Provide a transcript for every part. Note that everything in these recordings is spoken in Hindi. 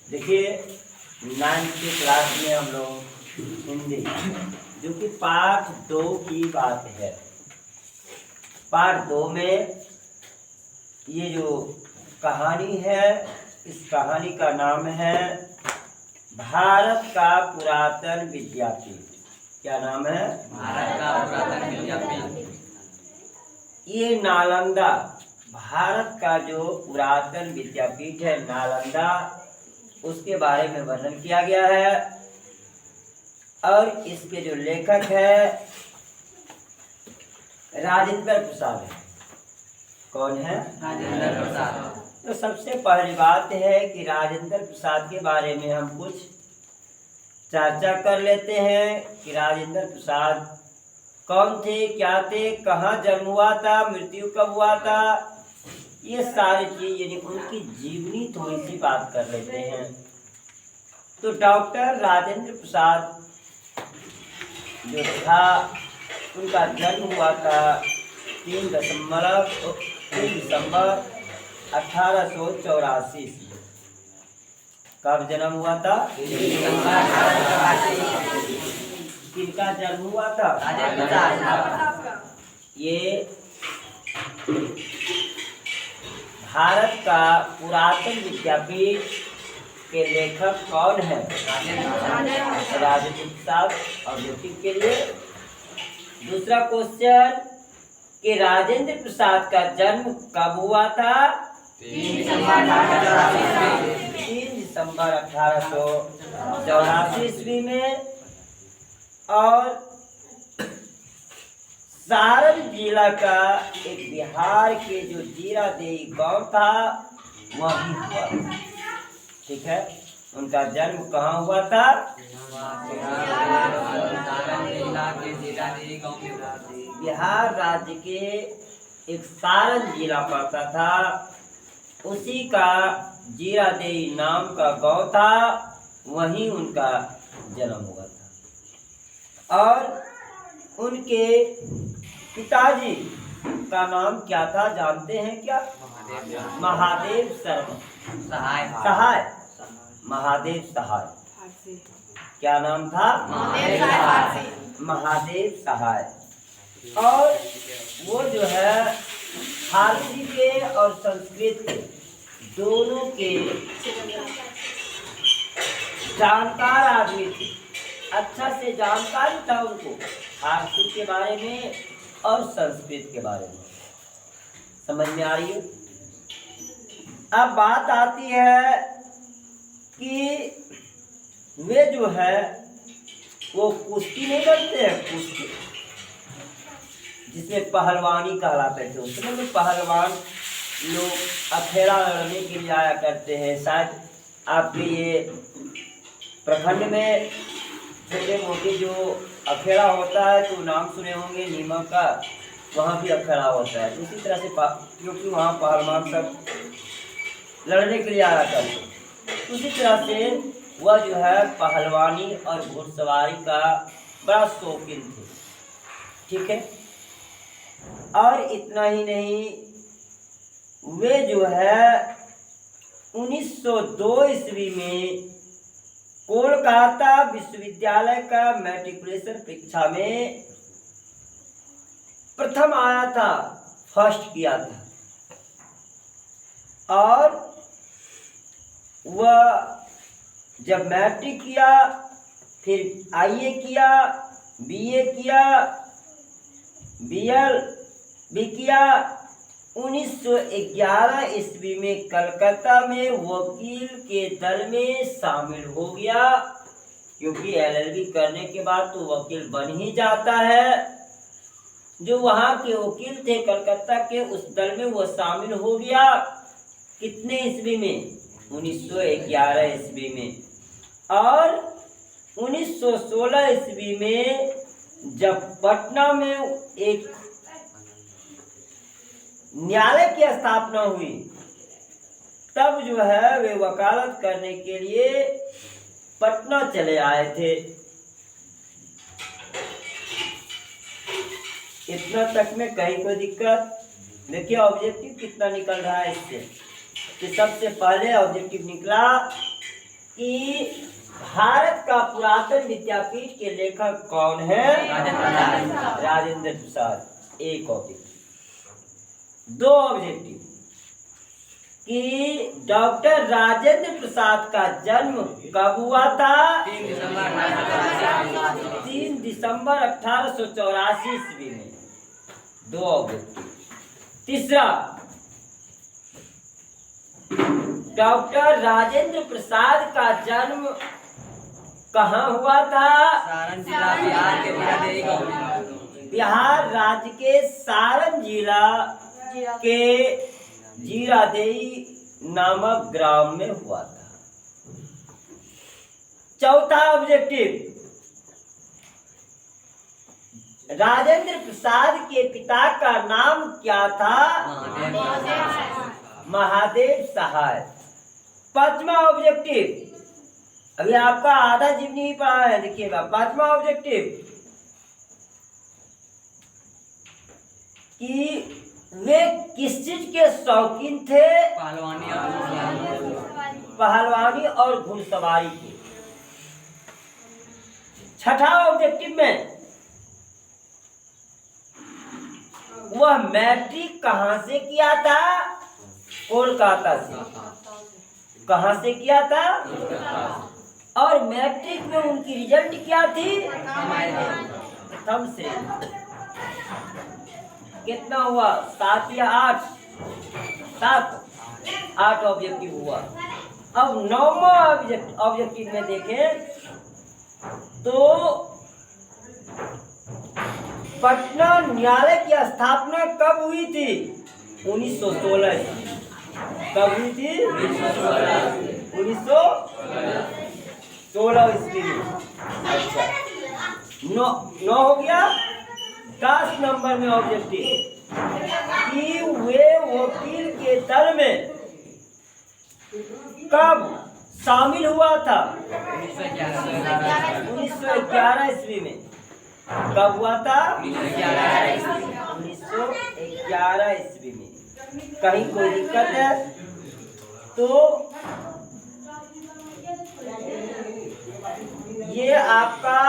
देखिए 9th की क्लास में हम लोग हिंदी जो कि पाठ 2 की बात है। पाठ 2 में ये जो कहानी है, इस कहानी का नाम है भारत का पुरातन विद्यापीठ। क्या नाम है? भारत का पुरातन विद्यापीठ। ये नालंदा, भारत का जो पुरातन विद्यापीठ है नालंदा, उसके बारे में वर्णन किया गया है। और इसके जो लेखक है राजेंद्र प्रसाद है। कौन है? राजेंद्र प्रसाद। तो सबसे पहली बात है कि राजेंद्र प्रसाद के बारे में हम कुछ चर्चा कर लेते हैं कि राजेंद्र प्रसाद कौन थे, क्या थे, कहाँ जन्म हुआ था, मृत्यु कब हुआ था, ये सारी चीज यानी उनकी जीवनी थोड़ी सी बात कर लेते हैं। तो डॉक्टर राजेंद्र प्रसाद जो था, उनका जन्म हुआ था 3 दिसंबर 1884 ईस्वी। कब जन्म हुआ था? 3 दिसंबर 1884। किनका जन्म हुआ था? राजेंद्र प्रसाद। ये भारत का पुरातन विद्यापीठ के लेखक कौन है? राजेंद्र प्रसाद। ऑब्जेक्टिव के लिए दूसरा क्वेश्चन कि राजेंद्र प्रसाद का जन्म कब हुआ था? 3 दिसंबर 1884। 3 दिसंबर 1884 ईस्वी में। और सारण जिला का एक बिहार के जो जीरादेई गांव था वहीं हुआ। ठीक है, उनका जन्म कहाँ हुआ था? बिहार राज्य के एक सारण जिला पड़ता था, उसी का जीरादेई नाम का गांव था, वहीं उनका जन्म हुआ था। और उनके पिताजी का नाम क्या था जानते हैं क्या? महादेव शर्मा। सहाय। महादेव सहाय। क्या नाम था? महादेव सहाय। और वो जो है फारसी के और संस्कृत के दोनों के जानकार आदमी थे। अच्छा से जानकारी था उनको फारसी के बारे में और संस्कृत के बारे में। समझ में आ रही है? अब बात आती है कि वे जो है वो कुश्ती नहीं करते हैं, कुश्ती जिसमें पहलवानी कहलाते थे। उसमें भी पहलवान लोग अखेड़ा लड़ने के लिए आया करते हैं। शायद आपके ये प्रखंड में छोटे मोटे जो अखेड़ा होता है तो नाम सुने होंगे नीमक का, वहाँ भी अखेड़ा होता है। उसी तरह से क्योंकि वहाँ पहलवान सब लड़ने के लिए आया करते, उसी तरह से वह जो है पहलवानी और घुड़सवारी का बड़ा शौकीन थे। ठीक है, और इतना ही नहीं, वे जो है 1902 ईस्वी में कोलकाता विश्वविद्यालय का मैट्रिकुलेशन परीक्षा में प्रथम आया था, फर्स्ट किया था। और वह जब मैट्रिक किया, फिर आईए किया, बीए किया, बीएल भी किया। 1911 ईस्वी में कलकत्ता में वकील के दल में शामिल हो गया, क्योंकि एलएलबी करने के बाद तो वकील बन ही जाता है। जो वहाँ के वकील थे कलकत्ता के, उस दल में वो शामिल हो गया। कितने ईस्वी में? 1911 ईस्वी में। और 1916 ईस्वी में जब पटना में एक न्यायालय की स्थापना हुई, तब जो है वे वकालत करने के लिए पटना चले आए थे। इतना तक में कहीं कोई दिक्कत? देखिए ऑब्जेक्टिव कितना निकल रहा है इससे कि सबसे पहले ऑब्जेक्टिव निकला कि भारत का पुरातन विद्यापीठ के लेखक कौन है? राजेंद्र प्रसाद। एक ऑब्जेक्टिव। दो ऑब्जेक्टिव कि डॉक्टर राजेंद्र प्रसाद का जन्म कब हुआ था? 3 दिसंबर 1884 ईस्वी में। दो ऑब्जेक्टिव। तीसरा, डॉक्टर राजेंद्र प्रसाद का जन्म कहाँ हुआ था? सारण जिला बिहार के बिरादेरी गाँव। बिहार राज्य के सारण जिला के जीरादेई नामक ग्राम में हुआ था। चौथा ऑब्जेक्टिव, राजेंद्र प्रसाद के पिता का नाम क्या था? महादेव सहाय। पांचवा ऑब्जेक्टिव, अभी आपका आधा जीवनी ही पढ़ा है, देखिएगा। पांचवा ऑब्जेक्टिव कि वे किस चीज के शौकीन थे? पहलवानी और घुड़सवारी के। छठा ऑब्जेक्टिव में वह मैट्रिक कहां से किया था? कोलकाता से। कहां से किया था? और मैट्रिक में उनकी रिजल्ट क्या थी? प्रथम से। कितना हुआ? 7 या 8? 7। 8 ऑब्जेक्टिव हुआ। अब 9वां ऑब्जेक्टिव में देखें तो पटना न्यायालय की स्थापना कब हुई थी? 1916। कब हुई थी? 1916 ईस्वी में। अच्छा, 9 हो गया। 10 नंबर में ऑब्जेक्टिव कि वे वकील के दल में कब शामिल हुआ था? 1911 ईस्वी में। कब हुआ था? 1911 ईस्वी में। कहीं कोई दिक्कत है तो ये आपका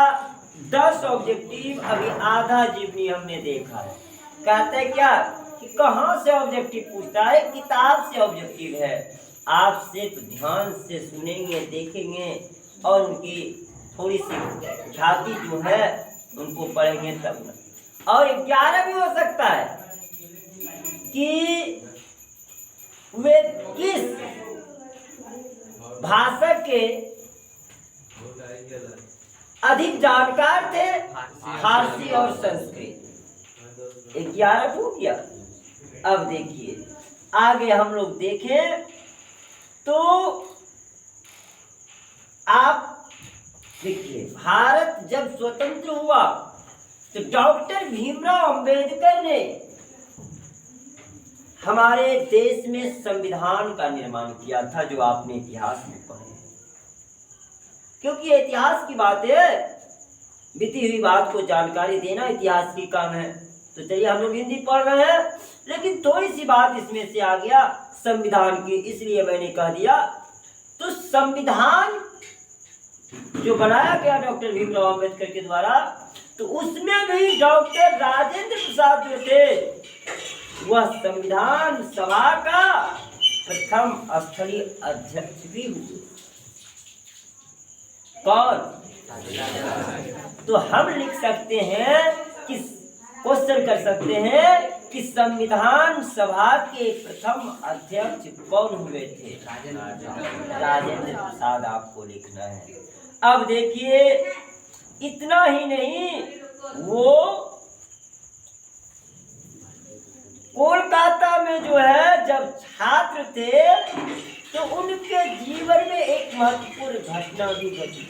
10 ऑब्जेक्टिव। अभी आधा जीवनी हमने देखा है। कहते हैं क्या कि कहाँ से ऑब्जेक्टिव पूछता है? किताब से ऑब्जेक्टिव है। आप सिर्फ ध्यान से सुनेंगे, देखेंगे और उनकी थोड़ी सी छाती जो है उनको पढ़ेंगे तब ना। और 11 भी हो सकता है कि वे किस भाषा के अधिक जानकार थे? फारसी और संस्कृत। 11 हो गया। अब देखिए आगे हम लोग देखें तो आप देखिए, भारत जब स्वतंत्र हुआ तो डॉक्टर भीमराव अंबेडकर ने हमारे देश में संविधान का निर्माण किया था, जो आपने इतिहास में पढ़े। क्योंकि इतिहास की बात है, बीती हुई बात को जानकारी देना इतिहास की काम है। तो चलिए, हम लोग हिंदी पढ़ रहे हैं लेकिन थोड़ी सी बात इसमें से आ गया संविधान की, इसलिए मैंने कह दिया। तो संविधान जो बनाया गया डॉक्टर भीमराव अंबेडकर के द्वारा, तो उसमें भी डॉक्टर राजेंद्र प्रसाद जो थे वह संविधान सभा का प्रथम स्थलीय अध्यक्ष भी हुए। कौन? तो हम लिख सकते हैं कि क्वेश्चन कर सकते हैं कि संविधान सभा के प्रथम अध्यक्ष कौन हुए थे? राजेंद्र प्रसाद आपको लिखना है। अब देखिए, इतना ही नहीं, वो कोलकाता में जो है जब छात्र थे तो उनके जीवन में एक महत्वपूर्ण घटना भी घटी।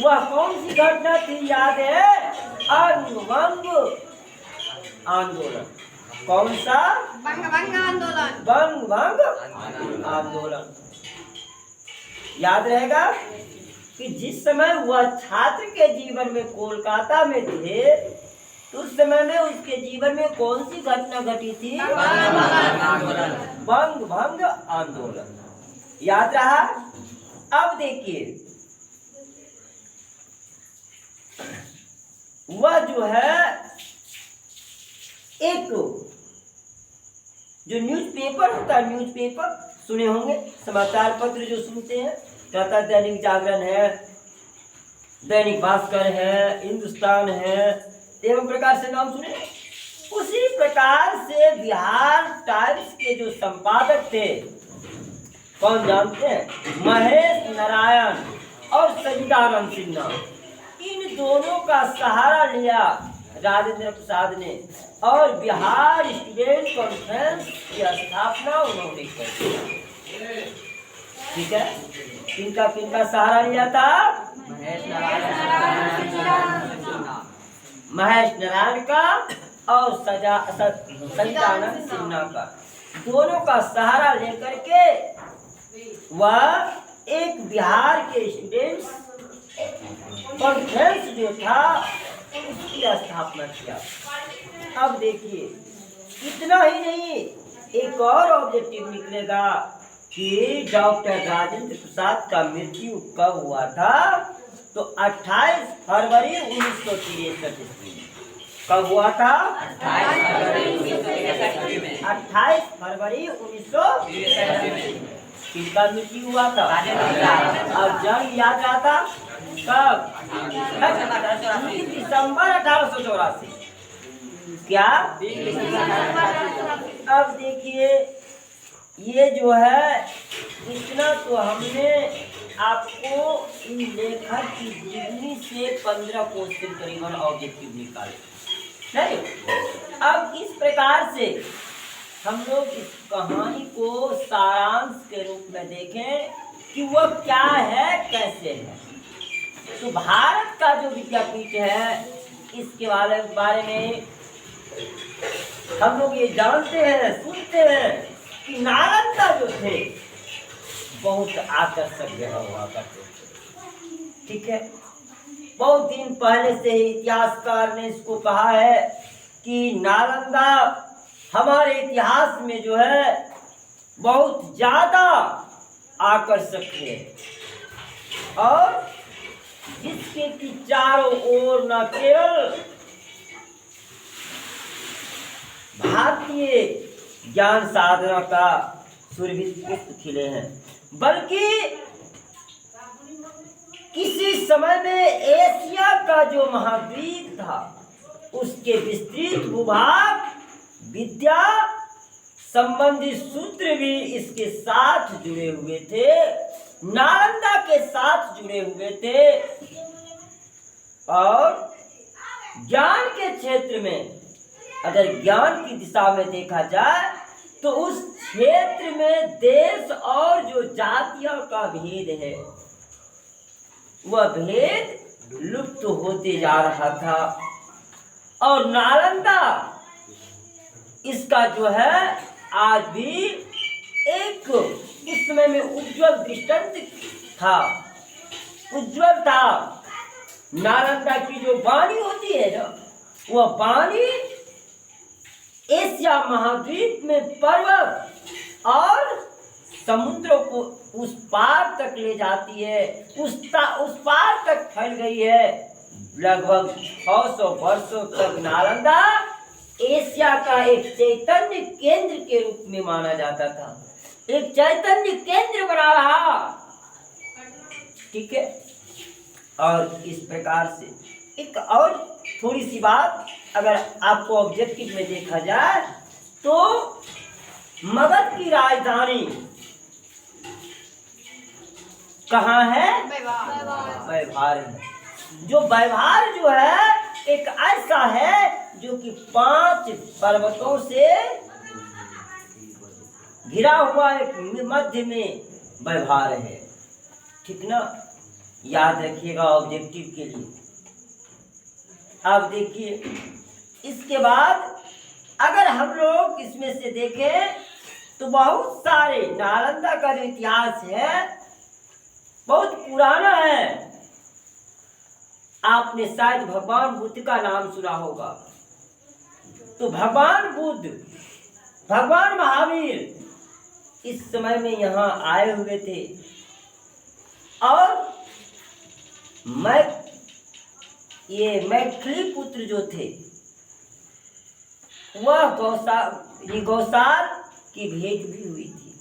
वह कौन सी घटना थी? याद है? अंगभंग आंदोलन। कौन सा? बंगभंग आंदोलन। बंगभंग आंदोलन। याद रहेगा कि जिस समय वह छात्र के जीवन में कोलकाता में थे, तो उस समय में उसके जीवन में कौन सी घटना घटी थी? बंगभंग आंदोलन। याद रहा? अब देखिए वह जो है एक जो न्यूज़पेपर होता है, न्यूज़पेपर सुने होंगे, समाचार पत्र जो सुनते हैं, कहता दैनिक जागरण है, दैनिक भास्कर है, हिंदुस्तान है, एवं प्रकार से नाम सुने। उसी प्रकार से बिहार टाइम्स के जो संपादक थे, कौन जानते हैं? महेश नारायण और सचिदानंद सिन्हा। इन दोनों का सहारा लिया राजेंद्र प्रसाद ने और बिहार स्टूडेंट कॉन्फ्रेंस की स्थापना उन्होंने की। ठीक है, किनका किनका सहारा लिया था? महेश नारायण का और सचिदानंद सिन्हा का, दोनों का सहारा लेकर के वह एक बिहार के स्टूडेंट्स कॉन्फ्रेंस जो था उसकी स्थापना किया। अब देखिए इतना ही नहीं, एक और ऑब्जेक्टिव निकलेगा कि डॉक्टर राजेंद्र प्रसाद का मृत्यु कब हुआ था? तो 28 फरवरी 1963 ईस्वी में। कब हुआ था? 28 फरवरी 1963 में किसका मृत्यु हुआ था? अब जंग याद आता कब? दिसंबर 1884। क्या? अब देखिए ये जो है इतना तो हमने आपको इन लेखक की जीवनी से 15 क्वेश्चन करीबन ऑब्जेक्टिव निकाले। नहीं, अब इस प्रकार से हम लोग इस कहानी को सारांश के रूप में देखें कि वह क्या है, कैसे है। तो भारत का जो विद्यापीठ है इसके बारे में हम लोग ये जानते हैं, सुनते हैं कि नालंदा जो थे बहुत आकर्षक जगह हुआ करते थे। ठीक है, बहुत दिन पहले से ही इतिहासकार ने इसको कहा है कि नालंदा हमारे इतिहास में जो है बहुत ज्यादा आकर्षक है और जिसके कि चारों ओर न केवल भारतीय ज्ञान साधना का सुरभित पुष्प खिले हैं, बल्कि किसी समय में एशिया का जो महाद्वीप था उसके विस्तृत भूभाग विद्या संबंधी सूत्र भी इसके साथ जुड़े हुए थे, नालंदा के साथ जुड़े हुए थे। और ज्ञान के क्षेत्र में अगर ज्ञान की दिशा में देखा जाए तो उस क्षेत्र में देश और जो जातियों का भेद है वह भेद लुप्त होते जा रहा था और नालंदा इसका जो है आज भी एक उस समय में उज्जवल दृष्टांत था, उज्जवल था। नालंदा की जो वाणी होती है ना, वह वाणी एशिया महाद्वीप में पर्वत और समुद्रों को उस पार तक ले जाती है, उस पार तक फैल गई है। लगभग 600 वर्षों तक नालंदा एशिया का एक चैतन्य केंद्र के रूप में माना जाता था, एक चैतन्य केंद्र बना रहा। ठीक है, और इस प्रकार से एक और थोड़ी सी बात अगर आपको ऑब्जेक्टिव में देखा जाए तो मगध की राजधानी कहाँ है? व्यवहार है। जो व्यवहार जो है एक ऐसा है जो कि 5 पर्वतों से घिरा हुआ एक मध्य में व्यवहार है। ठीक ना, याद रखिएगा ऑब्जेक्टिव के लिए। अब देखिए इसके बाद अगर हम लोग इसमें से देखें तो बहुत सारे नालंदा का जो इतिहास है बहुत पुराना है। आपने शायद भगवान बुद्ध का नाम सुना होगा। तो भगवान बुद्ध, भगवान महावीर इस समय में यहाँ आए हुए थे मैं ये मैथिली पुत्र जो थे वह गौसाल की भेंट भी हुई थी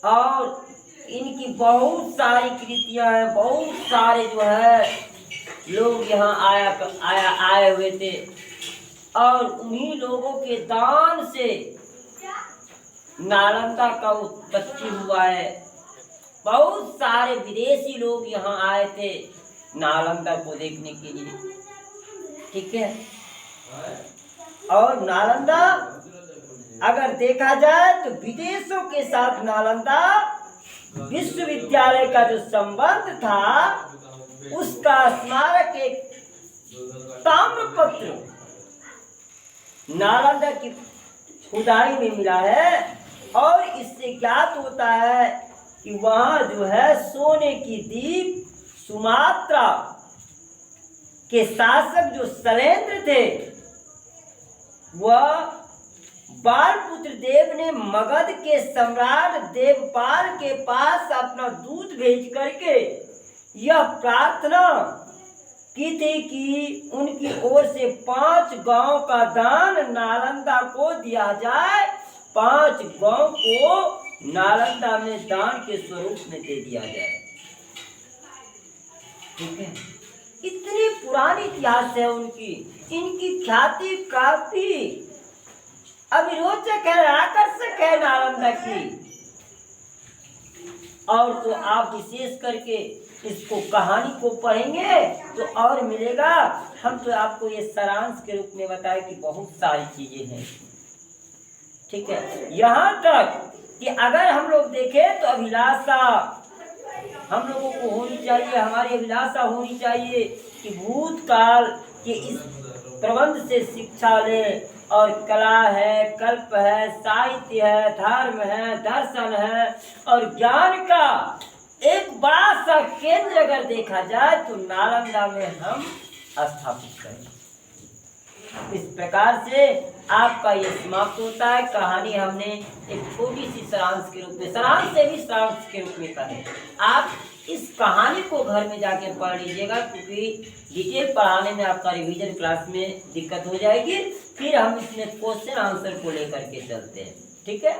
और इनकी बहुत सारी कृतियां हैं, बहुत सारे जो है लोग यहाँ आए हुए थे और उन्हीं लोगों के दान से नालंदा का उत्पत्ति हुआ है। बहुत सारे विदेशी लोग यहाँ आए थे नालंदा को देखने के लिए, ठीक है। और नालंदा अगर देखा जाए तो विदेशों के साथ नालंदा विश्वविद्यालय का जो संबंध था उसका स्मारक एक ताम्रपत्र नालंदा की खुदाई में मिला है और इससे ज्ञात होता है कि वहाँ जो है सोने की दीप सुमात्रा के शासक जो शैलेंद्र थे वह बालपुत्र देव ने मगध के सम्राट देवपाल के पास अपना दूत भेज करके यह प्रार्थना की थी कि उनकी ओर से 5 गांव का दान नालंदा को दिया जाए। 5 गांव को नालंदा में दान के स्वरूप में दे दिया जाए, ठीक है। इतनी पुरानी इतिहास है उनकी, इनकी ख्याति काफी अभिरोचक है, आकर्षक है नालंदा की। और तो आप विशेष करके इसको कहानी को पढ़ेंगे तो और मिलेगा। हम तो आपको ये सारांश के रूप में बताए कि बहुत सारी चीजें हैं, ठीक है। यहाँ तक कि अगर हम लोग देखें तो अभिलाषा हम लोगों को होनी चाहिए, हमारी अभिलाषा होनी चाहिए कि भूतकाल के इस प्रबंध से शिक्षा लें और कला है, कल्प है, साहित्य है, धर्म है, दर्शन है और ज्ञान का एक बड़ा सा केंद्र अगर देखा जाए तो नालंदा में हम स्थापित करें। इस प्रकार से आपका ये समाप्त होता है। कहानी हमने एक छोटी सी सारांश के रूप में, सारांश से भी सारांश के रूप में करें। आप इस कहानी को घर में जाके पढ़ लीजिएगा क्योंकि डिटेल पढ़ाने में आपका रिवीजन क्लास में दिक्कत हो जाएगी। फिर हम इसमें क्वेश्चन आंसर को लेकर के चलते हैं, ठीक है।